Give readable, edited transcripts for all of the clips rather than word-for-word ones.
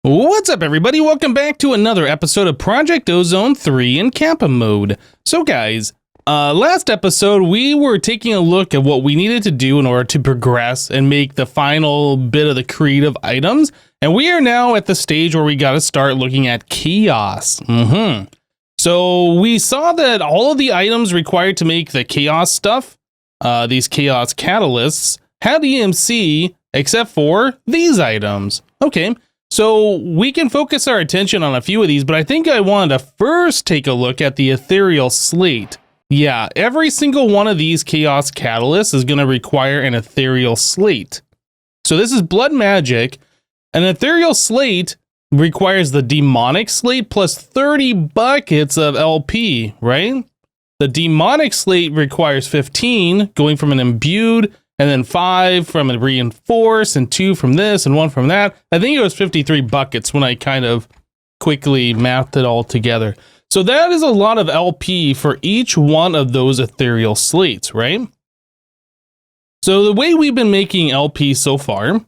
What's up, everybody? Welcome back to another episode of Project Ozone 3 in Kappa mode. So guys, last episode we were taking a look at what we needed to do in order to progress and make the final bit of the creative items. And we are now at the stage where we got to start looking at chaos. So we saw that all of the items required to make the chaos stuff, these chaos catalysts, had EMC except for these items. Okay. So we can focus our attention on a few of these, but I think I wanted to first take a look at the ethereal slate. Yeah, every single one of these chaos catalysts is going to require an ethereal slate. So this is blood magic. An ethereal slate requires the demonic slate plus 30 buckets of LP, right? The demonic slate requires 15, going from an imbued, and then 5 from a reinforce, and 2 from this, and 1 from that. I think it was 53 buckets when I kind of quickly mapped it all together. So that is a lot of LP for each one of those ethereal slates, right? So the way we've been making LP so far,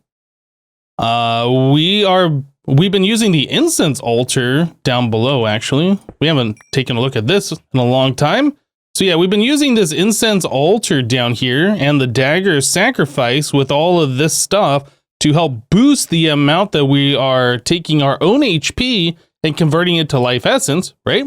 we've been using the incense altar down below, actually. We haven't taken a look at this in a long time. So yeah, we've been using this incense altar down here and the dagger sacrifice with all of this stuff to help boost the amount that we are taking our own HP and converting it to life essence, right?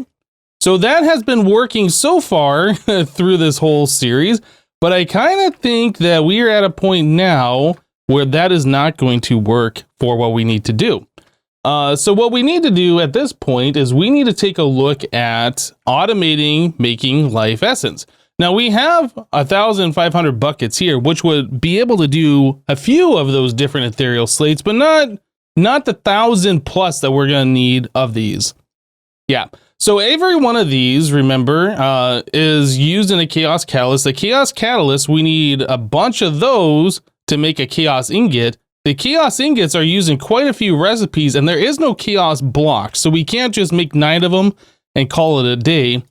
So that has been working so far through this whole series, but I kind of think that we are at a point now where that is not going to work for what we need to do. So what we need to do at this point is we need to take a look at automating making life essence. Now we have 1,500 buckets here, which would be able to do a few of those different ethereal slates, but not the 1,000 plus that we're going to need of these. Yeah. So every one of these, remember, is used in a chaos catalyst. The chaos catalyst, we need a bunch of those to make a chaos ingot. The chaos ingots are used in quite a few recipes, and there is no chaos block, so we can't just make 9 of them and call it a day.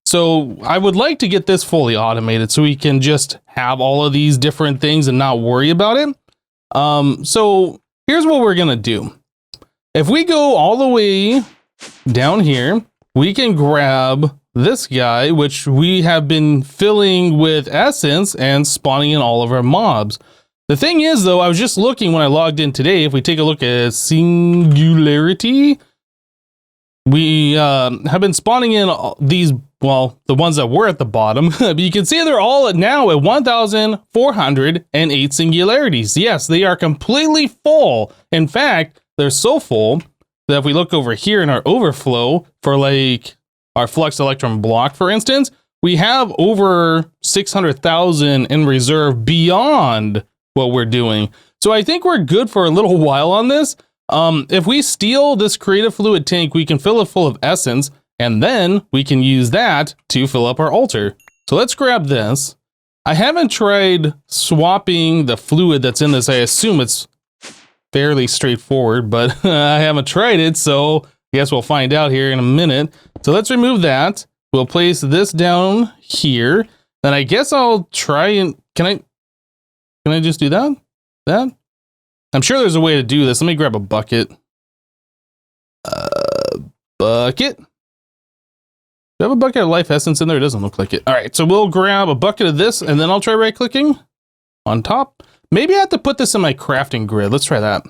So I would like to get this fully automated so we can just have all of these different things and not worry about it. So here's what we're gonna do. If we go all the way down here, we can grab this guy, which we have been filling with essence and spawning in all of our mobs. The thing is, though, I was just looking when I logged in today. If we take a look at Singularity, we have been spawning in these, well, the ones that were at the bottom. But you can see they're all now at 1,408 singularities. Yes, they are completely full. In fact, they're so full that if we look over here in our overflow for like our flux electron block, for instance, we have over 600,000 in reserve beyond what we're doing. So I think we're good for a little while on this. If we steal this creative fluid tank, we can fill it full of essence, and then we can use that to fill up our altar. So let's grab this. I haven't tried swapping the fluid that's in this. I assume it's fairly straightforward, but I haven't tried it, so I guess we'll find out here in a minute. So let's remove that. We'll place this down here. Then I guess I'll try and... Can I just do that? I'm sure there's a way to do this. Let me grab a bucket. Bucket. Do I have a bucket of life essence in there? It doesn't look like it. All right, so we'll grab a bucket of this, and then I'll try right-clicking on top. Maybe I have to put this in my crafting grid. Let's try that.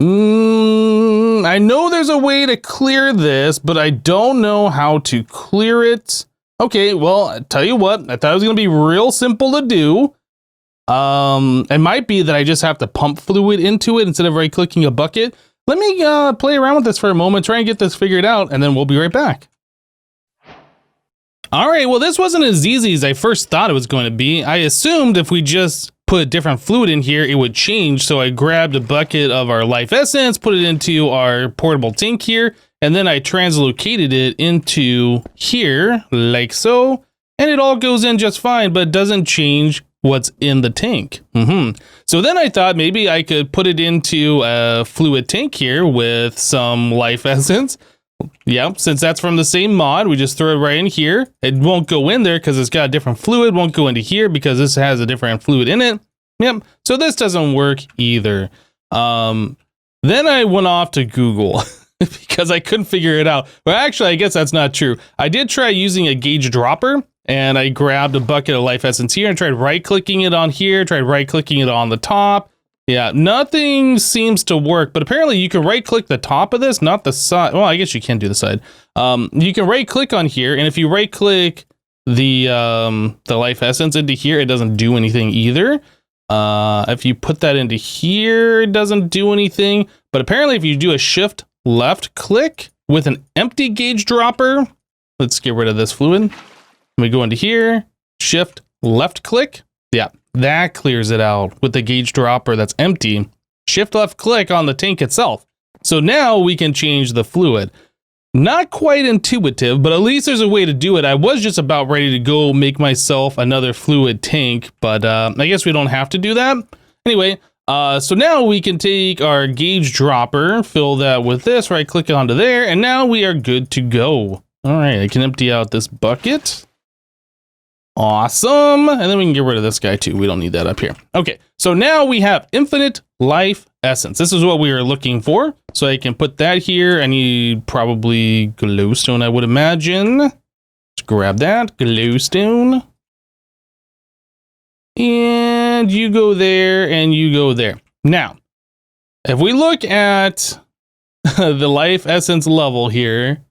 I know there's a way to clear this, but I don't know how to clear it. Okay, well, I tell you what, I thought it was going to be real simple to do. It might be that I just have to pump fluid into it instead of right-clicking a bucket. Let me play around with this for a moment, try and get this figured out, and then we'll be right back. All right, well, this wasn't as easy as I first thought it was going to be. I assumed if we just put different fluid in here, it would change. So I grabbed a bucket of our life essence, put it into our portable tank here, and then I translocated it into here, like so, and it all goes in just fine, but it doesn't change what's in the tank. So then I thought maybe I could put it into a fluid tank here with some life essence. Yeah, since that's from the same mod, we just throw it right in here. It won't go in there because it's got a different fluid, won't go into here because this has a different fluid in it. Yep, so this doesn't work either. Then I went off to Google because I couldn't figure it out. But actually, I guess that's not true. I did try using a gauge dropper, and I grabbed a bucket of life essence here and tried right-clicking it on here, tried right-clicking it on the top. Yeah, nothing seems to work, but apparently you can right-click the top of this, not the side. Well, I guess you can do the side. You can right-click on here, and if you right-click the life essence into here, it doesn't do anything either. If you put that into here, it doesn't do anything. But apparently if you do a shift left click with an empty gauge dropper, let's get rid of this fluid. We go into here, shift left click. Yeah, that clears it out with the gauge dropper that's empty. Shift left click on the tank itself. So now we can change the fluid. Not quite intuitive, but at least there's a way to do it. I was just about ready to go make myself another fluid tank, but I guess we don't have to do that. Anyway, so now we can take our gauge dropper, fill that with this, right click onto there, and now we are good to go. All right, I can empty out this bucket. Awesome. And then we can get rid of this guy too. We don't need that up here. Okay, so now we have infinite life essence. This is what we are looking for. So I can put that here. I need probably glowstone, I would imagine. Let's grab that, glowstone. And you go there and you go there. Now, if we look at the life essence level here,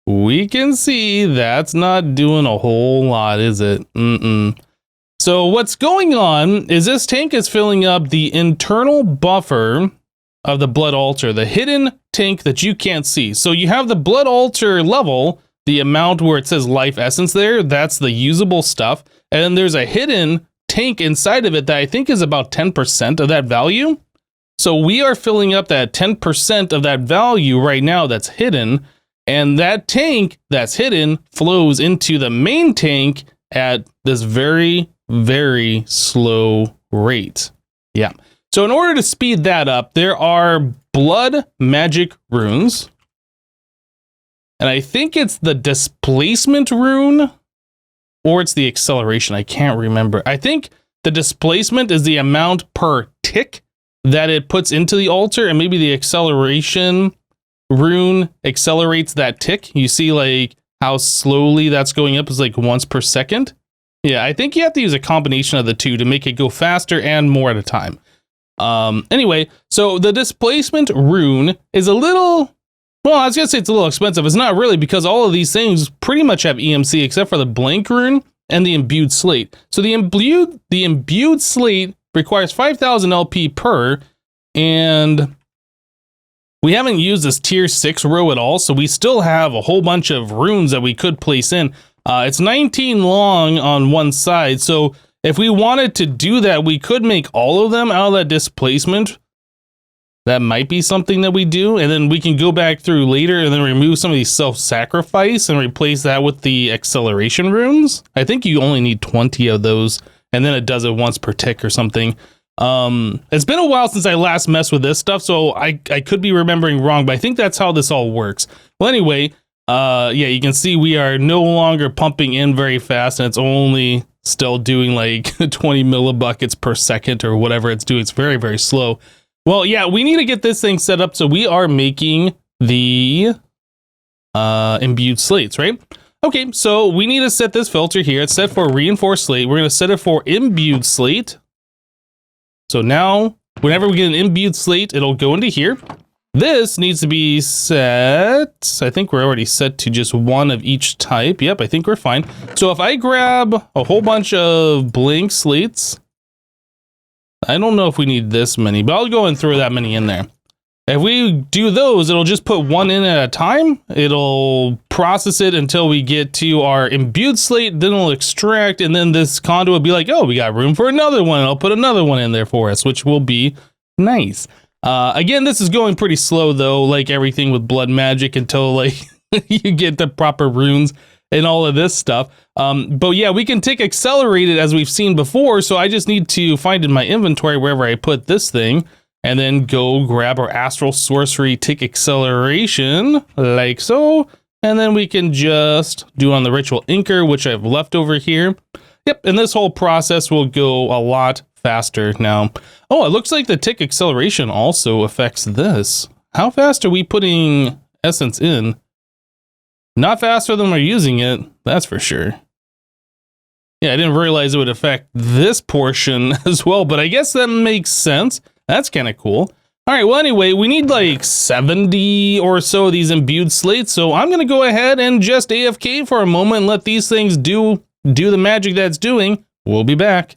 we can see that's not doing a whole lot, is it? So what's going on is this tank is filling up the internal buffer of the blood altar, the hidden tank that you can't see. So you have the blood altar level, the amount where it says life essence there, that's the usable stuff. And then there's a hidden tank inside of it that I think is about 10% of that value. So we are filling up that 10% of that value right now that's hidden. And that tank that's hidden flows into the main tank at this very, very slow rate. Yeah. So in order to speed that up, there are blood magic runes. And I think it's the displacement rune or it's the acceleration. I can't remember. I think the displacement is the amount per tick that it puts into the altar, and maybe the acceleration rune accelerates that tick. You see like how slowly that's going up is like once per second. Yeah, I think you have to use a combination of the two to make it go faster and more at a time. Anyway, so the displacement rune is a little, well, I was gonna say it's a little expensive. It's not really, because all of these things pretty much have EMC except for the blank rune and the imbued slate. So the imbued slate requires 5,000 LP per, and we haven't used this tier 6 row at all, so we still have a whole bunch of runes that we could place in. It's 19 long on one side, so if we wanted to do that, we could make all of them out of that displacement. That might be something that we do, and then we can go back through later and then remove some of these self-sacrifice and replace that with the acceleration runes. I think you only need 20 of those, and then it does it once per tick or something. It's been a while since I last messed with this stuff, so I could be remembering wrong, but I think that's how this all works. Well, anyway, yeah, you can see we are no longer pumping in very fast, and it's only still doing like 20 millibuckets per second or whatever it's doing. It's very, very slow. Well, yeah, we need to get this thing set up, so we are making the imbued slates, right? Okay, so we need to set this filter here. It's set for reinforced slate. We're going to set it for imbued slate. So now, whenever we get an imbued slate, it'll go into here. This needs to be set. I think we're already set to just one of each type. Yep, I think we're fine. So if I grab a whole bunch of blank slates, I don't know if we need this many, but I'll go and throw that many in there. If we do those, it'll just put one in at a time. It'll process it until we get to our imbued slate, then it'll extract, and then this conduit will be like, oh, we got room for another one. I'll put another one in there for us, which will be nice. Again, this is going pretty slow though, like everything with blood magic, until like you get the proper runes and all of this stuff. But yeah, we can tick accelerated as we've seen before. So I just need to find in my inventory wherever I put this thing, and then go grab our astral sorcery tick acceleration like so. And then we can just do on the ritual inker, which I've left over here. Yep. And this whole process will go a lot faster now. Oh, it looks like the tick acceleration also affects this. How fast are we putting essence in? Not faster than we're using it, that's for sure. Yeah, I didn't realize it would affect this portion as well, but I guess that makes sense. That's kind of cool. All right, well, anyway, we need like 70 or so of these imbued slates, so I'm going to go ahead and just AFK for a moment and let these things do the magic that's doing. We'll be back.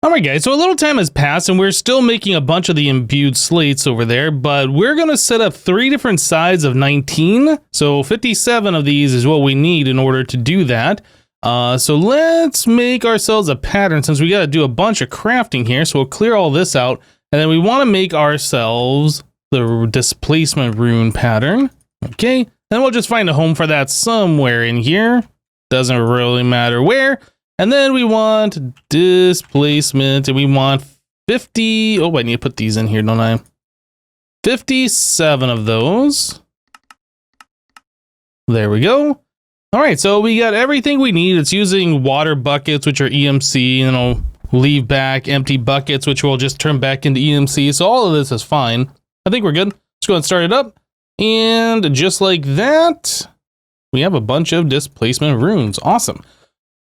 All right, guys, so a little time has passed and we're still making a bunch of the imbued slates over there, but we're going to set up 3 different sides of 19. So 57 of these is what we need in order to do that. So let's make ourselves a pattern since we got to do a bunch of crafting here. So we'll clear all this out and then we want to make ourselves the displacement rune pattern. Okay, then we'll just find a home for that somewhere in here. Doesn't really matter where. And then we want displacement and we want 50. Oh, I need to put these in here, don't I? 57 of those. There we go. All right, so we got everything we need. It's using water buckets, which are EMC, and it'll leave back empty buckets, which will just turn back into EMC. So all of this is fine. I think we're good. Let's go ahead and start it up. And just like that, we have a bunch of displacement runes. Awesome.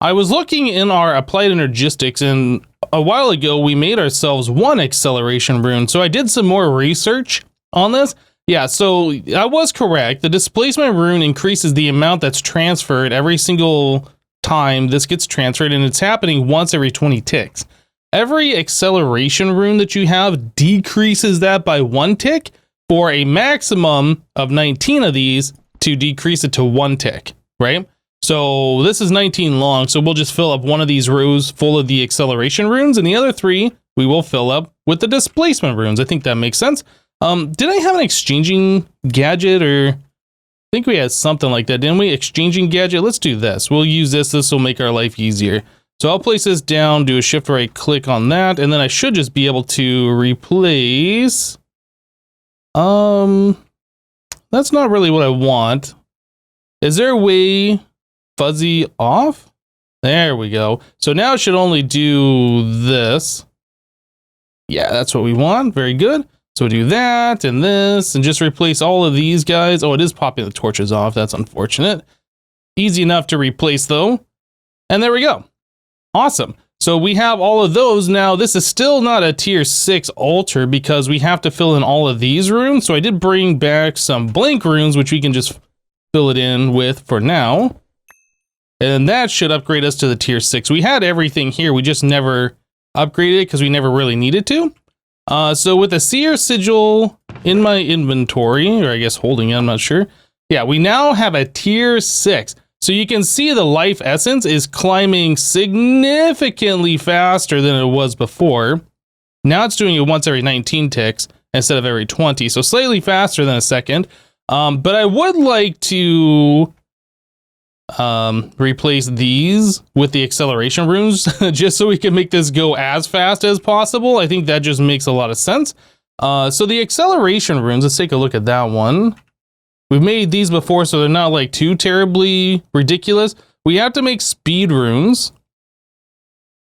I was looking in our applied energistics, and a while ago we made ourselves 1 acceleration rune. So I did some more research on this. Yeah, so I was correct. The displacement rune increases the amount that's transferred every single time this gets transferred, and it's happening once every 20 ticks. Every acceleration rune that you have decreases that by 1 tick for a maximum of 19 of these to decrease it to 1 tick, right? So this is 19 long, so we'll just fill up one of these rows full of the acceleration runes, and the other 3 we will fill up with the displacement runes. I think that makes sense. Did I have an exchanging gadget, or I think we had something like that, didn't we? Exchanging gadget. Let's do this. We'll use this. This will make our life easier. So I'll place this down, do a shift right click on that, and then I should just be able to replace. That's not really what I want. Is there a way fuzzy off? There we go. So now it should only do this. Yeah, that's what we want. Very good. So do that and this and just replace all of these guys. Oh, it is popping the torches off. That's unfortunate. Easy enough to replace though. And there we go. Awesome. So we have all of those. Now this is still not a tier 6 altar because we have to fill in all of these runes. So I did bring back some blank runes, which we can just fill it in with for now. And that should upgrade us to the tier 6. We had everything here. We just never upgraded it because we never really needed to. So with a seer sigil in my inventory, or I guess holding it, I'm not sure. Yeah, we now have a tier 6. So you can see the life essence is climbing significantly faster than it was before. Now it's doing it once every 19 ticks instead of every 20. So slightly faster than a second. But I would like to replace these with the acceleration runes just so we can make this go as fast as possible. I think that just makes a lot of sense. So the acceleration runes, let's take a look at that one. We've made these before, so they're not like too terribly ridiculous. We have to make speed runes.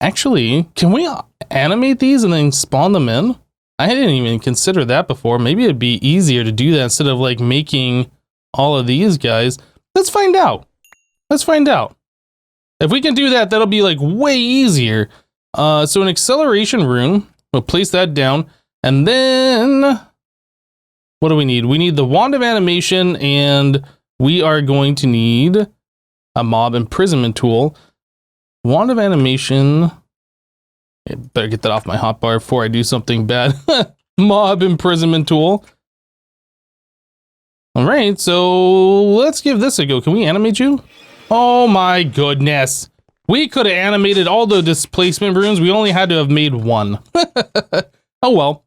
Actually, can we animate these and then spawn them in? I didn't even consider that before. Maybe it'd be easier to do that instead of like making all of these guys. Let's find out. Let's find out. If we can do that, that'll be like way easier. So an acceleration rune, we'll place that down. And then what do we need? We need the wand of animation, and we are going to need a mob imprisonment tool. Wand of animation. I better get that off my hotbar before I do something bad. Mob imprisonment tool. All right, so let's give this a go. Can we animate you? Oh my goodness. We could have animated all the displacement runes. We only had to have made one. Oh well.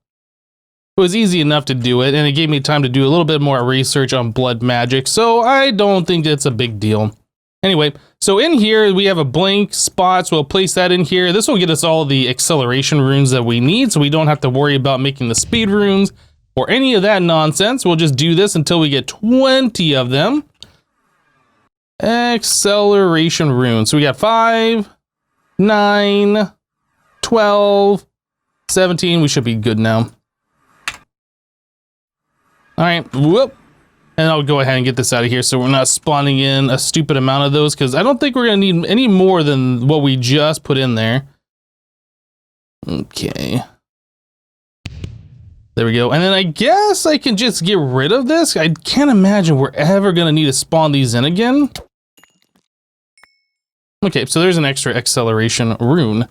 It was easy enough to do it, and it gave me time to do a little bit more research on blood magic, so I don't think it's a big deal. Anyway, so in here we have a blank spot, so we'll place that in here. This will get us all the acceleration runes that we need, so we don't have to worry about making the speed runes or any of that nonsense. We'll just do this until we get 20 of them. Acceleration runes. So we got 5, 9, 12, 17. We should be good now. All right, whoop. And I'll go ahead and get this out of here so we're not spawning in a stupid amount of those, because I don't think we're going to need any more than what we just put in there. Okay. There we go. And then I guess I can just get rid of this. I can't imagine we're ever going to need to spawn these in again. Okay, so there's an extra acceleration rune.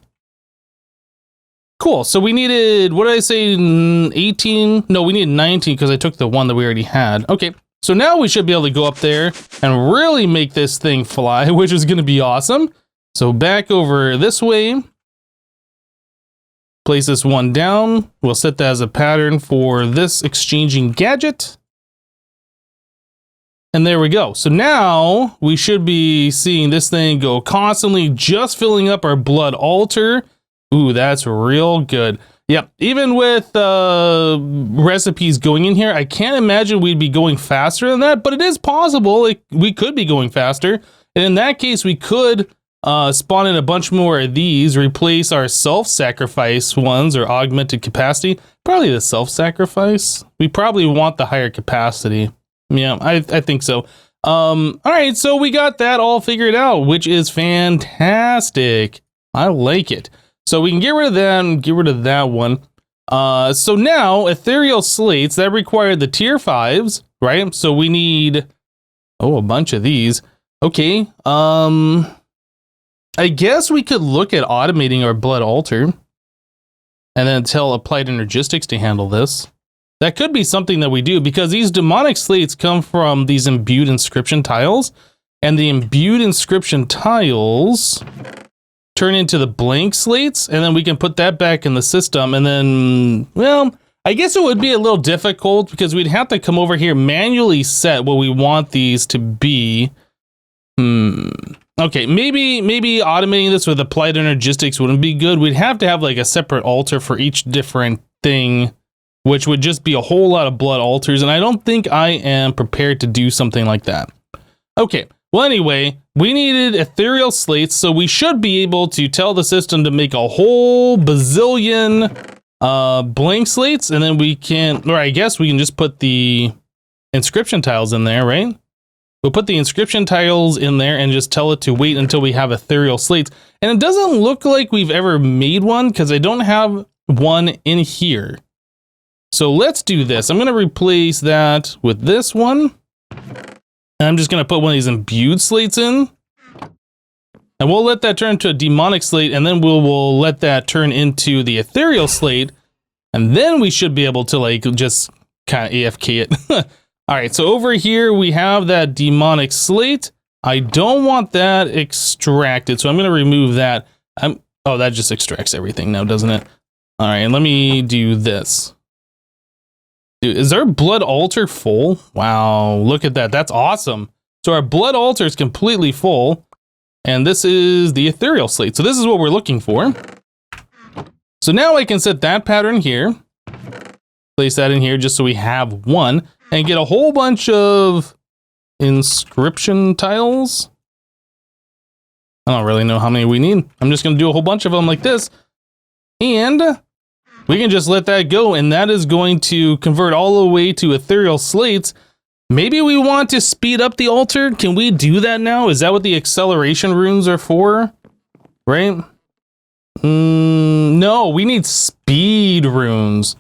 Cool. So we needed, what did I say, 18? No, we needed 19 because I took the one that we already had. Okay. So now we should be able to go up there and really make this thing fly, which is going to be awesome. So back over this way. Place this one down. We'll set that as a pattern for this exchanging gadget. And there we go. So now we should be seeing this thing go constantly just filling up our blood altar. Ooh, that's real good. Yep, even with recipes going in here, I can't imagine we'd be going faster than that, but it is possible. We could be going faster. And in that case, we could spawn in a bunch more of these, replace our self-sacrifice ones or augmented capacity. Probably the self-sacrifice. We probably want the higher capacity. Yeah, I think so. All right, so we got that all figured out, which is fantastic. I like it. So we can get rid of that and get rid of that one. So now ethereal slates that require the tier 5s, right? So we need, a bunch of these. Okay. I guess we could look at automating our blood altar and then tell Applied Energistics to handle this. That could be something that we do because these demonic slates come from these imbued inscription tiles, and the imbued inscription tiles turn into the blank slates, and then we can put that back in the system. And then, well, I guess it would be a little difficult because we'd have to come over here, manually set what we want these to be. Okay, maybe automating this with Applied Energistics wouldn't be good. We'd have to have like a separate altar for each different thing, which would just be a whole lot of blood altars, and I don't think I am prepared to do something like that. Okay, well anyway, we needed ethereal slates, so we should be able to tell the system to make a whole bazillion blank slates, and then we can, or I guess we can just put the inscription tiles in there, right? We'll put the inscription tiles in there and just tell it to wait until we have ethereal slates. And it doesn't look like we've ever made one because I don't have one in here. So let's do this. I'm going to replace that with this one. And I'm just going to put one of these imbued slates in. And we'll let that turn into a demonic slate, and then we'll let that turn into the ethereal slate. And then we should be able to like just kind of AFK it. All right, so over here we have that demonic slate. I don't want that extracted, so I'm going to remove that. Oh, that just extracts everything now, doesn't it? All right, and let me do this. Dude, is our blood altar full? Wow, look at that. That's awesome. So our blood altar is completely full, and this is the ethereal slate. So this is what we're looking for. So now I can set that pattern here, place that in here just so we have one, and get a whole bunch of inscription tiles. I don't really know how many we need. I'm just going to do a whole bunch of them like this. And we can just let that go, and that is going to convert all the way to ethereal slates. Maybe we want to speed up the altar. Can we do that now? Is that what the acceleration runes are for? Right? No, we need speed runes.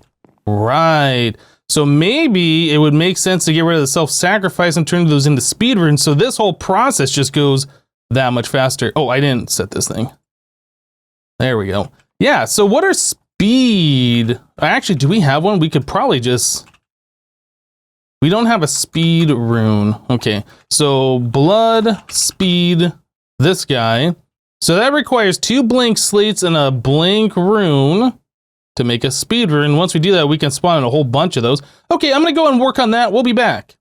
Right. So maybe it would make sense to get rid of the self-sacrifice and turn those into speed runes. So this whole process just goes that much faster. Oh, I didn't set this thing. There we go. Yeah, so what are speed? Actually, do we have one? We could probably just... We don't have a speed rune. Okay, so blood, speed, this guy. So that requires 2 blank slates and a blank rune to make a speed rune. Once we do that, we can spawn in a whole bunch of those. Okay, I'm going to go and work on that. We'll be back.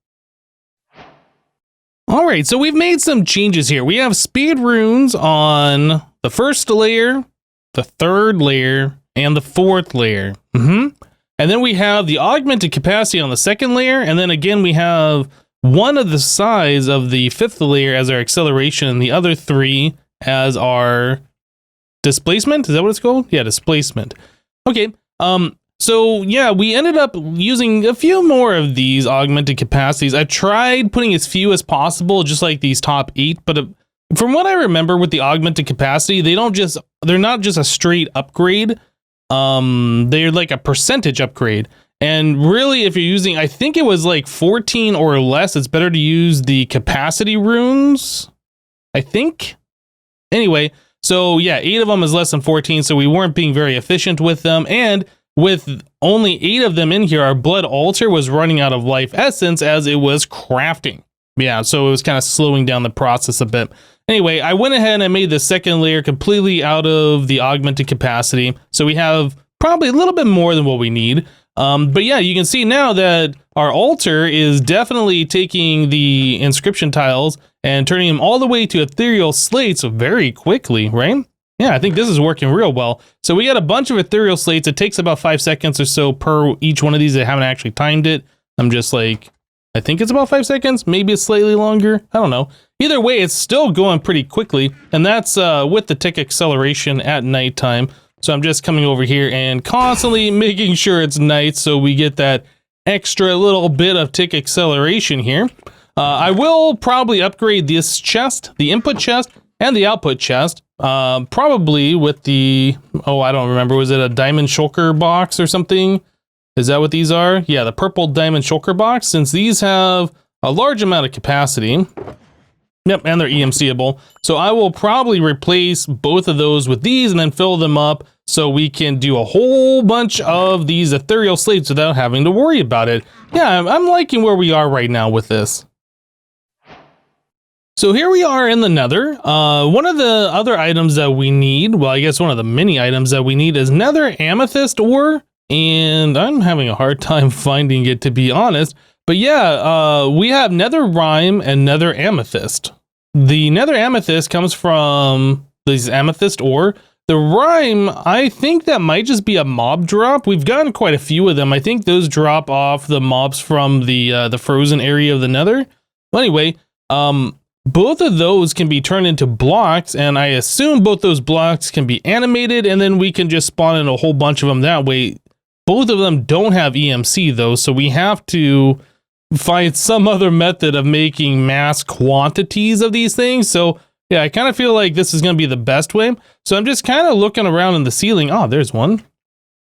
All right, so we've made some changes here. We have speed runes on the first layer, the third layer, and the fourth layer. And then we have the augmented capacity on the second layer, and then again we have one of the size of the fifth layer as our acceleration, and the other 3 as our displacement. Is that what it's called? Yeah, displacement. Okay. So yeah, we ended up using a few more of these augmented capacities. I tried putting as few as possible, just like these top 8, but from what I remember with the augmented capacity, they're not just a straight upgrade. They're like a percentage upgrade. And really, if you're using, I think it was like 14 or less, it's better to use the capacity runes, I think. Anyway, so yeah, 8 of them is less than 14, so we weren't being very efficient with them. And with only 8 of them in here, our blood altar was running out of life essence as it was crafting. Yeah, so it was kind of slowing down the process a bit. Anyway, I went ahead and I made the second layer completely out of the augmented capacity. So we have probably a little bit more than what we need. But yeah, you can see now that our altar is definitely taking the inscription tiles and turning them all the way to ethereal slates very quickly, right? Yeah, I think this is working real well. So we got a bunch of ethereal slates. It takes about 5 seconds or so per each one of these. I haven't actually timed it. I'm just like, I think it's about 5 seconds. Maybe it's slightly longer. I don't know. Either way, it's still going pretty quickly. And that's with the tick acceleration at nighttime. So I'm just coming over here and constantly making sure it's night so we get that extra little bit of tick acceleration here. I will probably upgrade this chest, the input chest, and the output chest. Probably with the, I don't remember, was it a diamond shulker box or something? Is that what these are? Yeah, the purple diamond shulker box, since these have a large amount of capacity. Yep, and they're EMCable. So I will probably replace both of those with these and then fill them up so we can do a whole bunch of these ethereal slates without having to worry about it. Yeah, I'm liking where we are right now with this. So here we are in the Nether. One of the other items that we need, well, I guess one of the many items that we need is Nether amethyst ore. And I'm having a hard time finding it, to be honest. But yeah, we have Nether rime and Nether amethyst. The Nether amethyst comes from these amethyst ore. The rime, I think that might just be a mob drop. We've gotten quite a few of them. I think those drop off the mobs from the frozen area of the Nether. Well, anyway, both of those can be turned into blocks, and I assume both those blocks can be animated, and then we can just spawn in a whole bunch of them that way. Both of them don't have EMC though, so we have to find some other method of making mass quantities of these things. So yeah, I kind of feel like this is going to be the best way. So I'm just kind of looking around in the ceiling. Oh, there's one.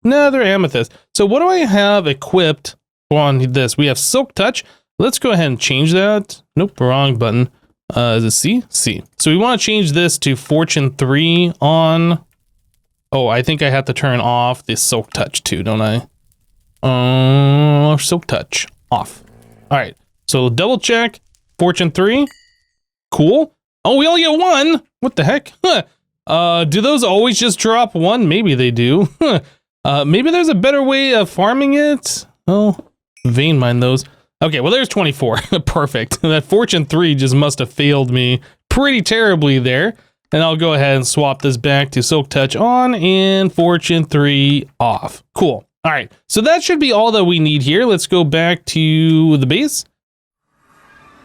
Nether amethyst. So what do I have equipped on this? We have silk touch. Let's go ahead and change that. Nope, wrong button. Is it C? C. So we want to change this to Fortune 3 on. Oh, I think I have to turn off the silk touch too, don't I? Silk touch off. All right, so double check. Fortune 3. Cool. Oh, we only get 1. What the heck? Do those always just drop 1? Maybe they do. Maybe there's a better way of farming it. Oh, vein mine those. Okay, well, there's 24. Perfect. That Fortune 3 just must have failed me pretty terribly there. And I'll go ahead and swap this back to Silk Touch on and Fortune 3 off. Cool. All right, so that should be all that we need here. Let's go back to the base.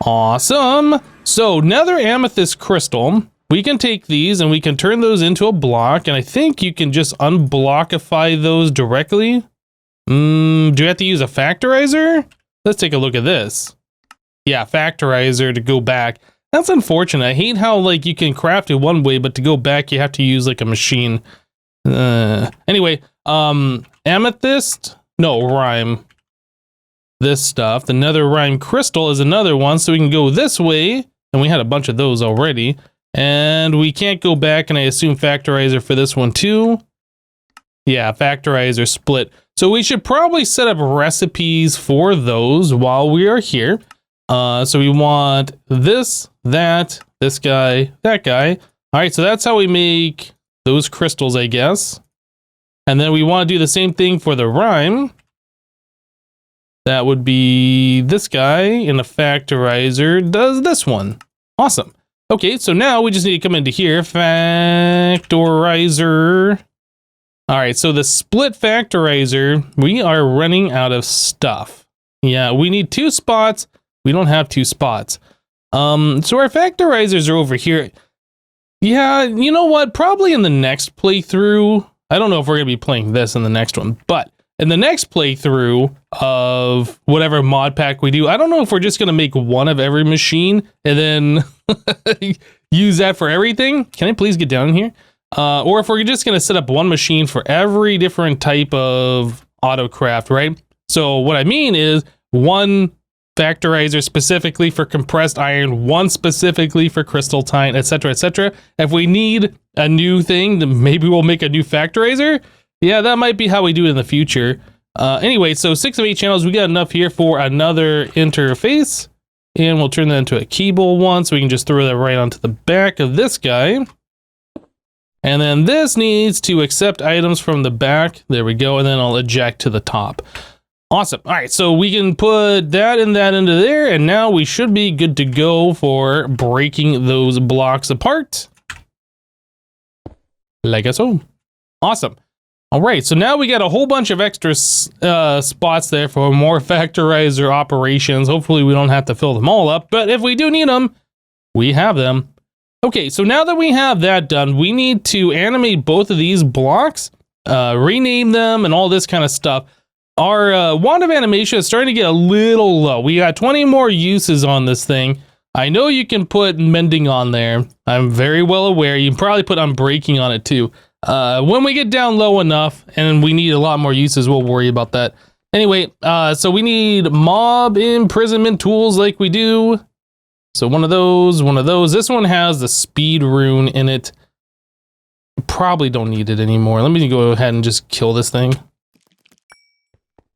Awesome. So Nether amethyst crystal, we can take these and we can turn those into a block. And I think you can just unblockify those directly. Do you have to use a factorizer? Let's take a look at this. Yeah, factorizer to go back. That's unfortunate. I hate how like you can craft it one way, but to go back you have to use like a machine. Anyway, amethyst, no, rime. This stuff, the Nether rime crystal is another one, so we can go this way, and we had a bunch of those already. And we can't go back, and I assume factorizer for this one too. Yeah, factorizer split. So we should probably set up recipes for those while we are here. So we want this, that, this guy, that guy. All right, so that's how we make those crystals, I guess. And then we want to do the same thing for the rime. That would be this guy, and the factorizer does this one. Awesome. Okay, so now we just need to come into here, factorizer. All right, so the split factorizer, we are running out of stuff. Yeah, we need 2 spots. We don't have 2 spots. So our factorizers are over here. Yeah, you know what? Probably in the next playthrough. I don't know if we're going to be playing this in the next one, but in the next playthrough of whatever mod pack we do, I don't know if we're just going to make one of every machine and then use that for everything. Can I please get down here? Or if we're just going to set up one machine for every different type of autocraft, right? So what I mean is one factorizer specifically for compressed iron, one specifically for crystal tine, etc., etc. If we need a new thing, then maybe we'll make a new factorizer. Yeah, that might be how we do it in the future. Anyway, so 6 of 8 channels, we got enough here for another interface. And we'll turn that into a keyboard one, so we can just throw that right onto the back of this guy. And then this needs to accept items from the back. There we go, and then I'll eject to the top. Awesome. All right, so we can put that and that into there, and now we should be good to go for breaking those blocks apart. Like so. Awesome. All right, so now we got a whole bunch of extra spots there for more factorizer operations. Hopefully we don't have to fill them all up, but if we do need them, we have them. Okay, so now that we have that done, we need to animate both of these blocks, rename them, and all this kind of stuff. Our wand of animation is starting to get a little low. We got 20 more uses on this thing. I know you can put mending on there. I'm very well aware. You can probably put unbreaking on it too. When we get down low enough and we need a lot more uses, we'll worry about that. Anyway, so we need mob imprisonment tools like we do. So one of those. This one has the speed rune in it. Probably don't need it anymore. Let me go ahead and just kill this thing.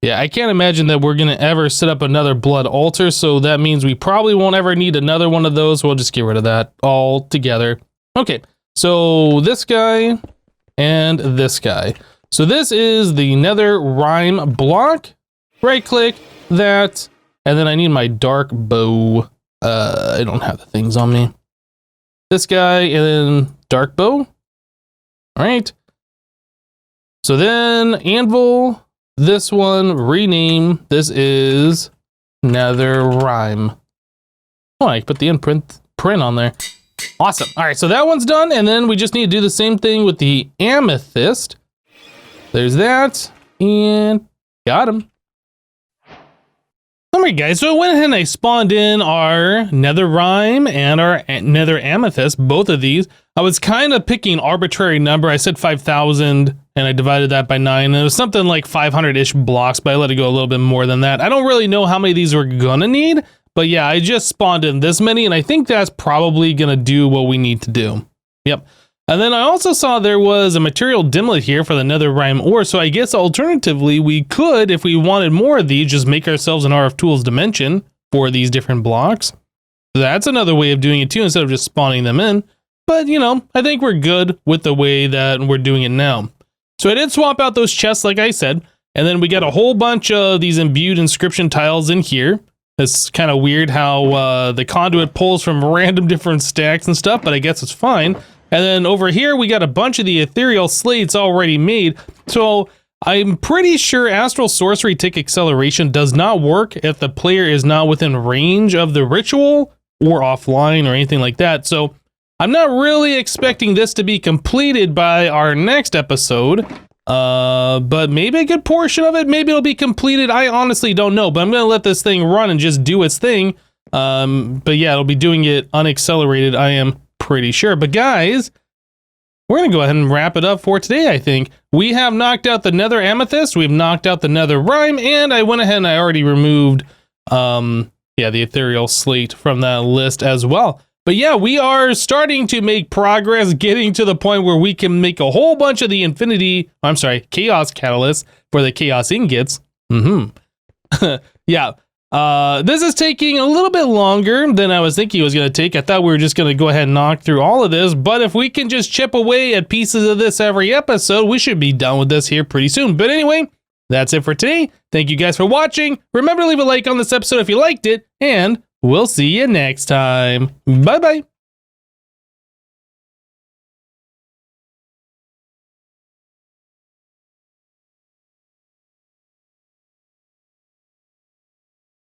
Yeah, I can't imagine that we're going to ever set up another blood altar, so that means we probably won't ever need another one of those. We'll just get rid of that altogether. Okay, so this guy and this guy. So this is the Nether rime block. Right-click that, and then I need my dark bow. I don't have the things on me. This guy and then dark bow. All right. So then anvil. This one, rename, this is Nether rime. Oh, I put the print on there. Awesome. All right, so that one's done, and then we just need to do the same thing with the amethyst. There's that, and got him. All right, guys, so I went ahead and I spawned in our Nether rime and our Nether amethyst, both of these. I was kind of picking an arbitrary number. I said 5,000, and I divided that by 9. And it was something like 500-ish blocks, but I let it go a little bit more than that. I don't really know how many of these we're gonna need, but yeah, I just spawned in this many, and I think that's probably gonna do what we need to do. Yep. And then I also saw there was a material dimlet here for the Nether rime ore, so I guess alternatively we could, if we wanted more of these, just make ourselves an RF Tools dimension for these different blocks. That's another way of doing it too, instead of just spawning them in. But, you know, I think we're good with the way that we're doing it now. So I did swap out those chests, like I said, and then we got a whole bunch of these imbued inscription tiles in here. It's kind of weird how the conduit pulls from random different stacks and stuff, but I guess it's fine. And then over here, we got a bunch of the ethereal slates already made. So I'm pretty sure Astral Sorcery Tick Acceleration does not work if the player is not within range of the ritual or offline or anything like that. So I'm not really expecting this to be completed by our next episode, but maybe a good portion of it, maybe it'll be completed. I honestly don't know, but I'm going to let this thing run and just do its thing. But yeah, it'll be doing it unaccelerated, I am pretty sure. But guys, we're going to go ahead and wrap it up for today, I think. We have knocked out the Nether amethyst, we've knocked out the Nether rime, and I went ahead and I already removed, the ethereal slate from that list as well. But yeah, we are starting to make progress, getting to the point where we can make a whole bunch of the chaos catalysts for the chaos ingots. Yeah. This is taking a little bit longer than I was thinking it was going to take. I thought we were just going to go ahead and knock through all of this, but if we can just chip away at pieces of this every episode, we should be done with this here pretty soon. But anyway, that's it for today. Thank you guys for watching. Remember to leave a like on this episode if you liked it, and we'll see you next time. Bye-bye.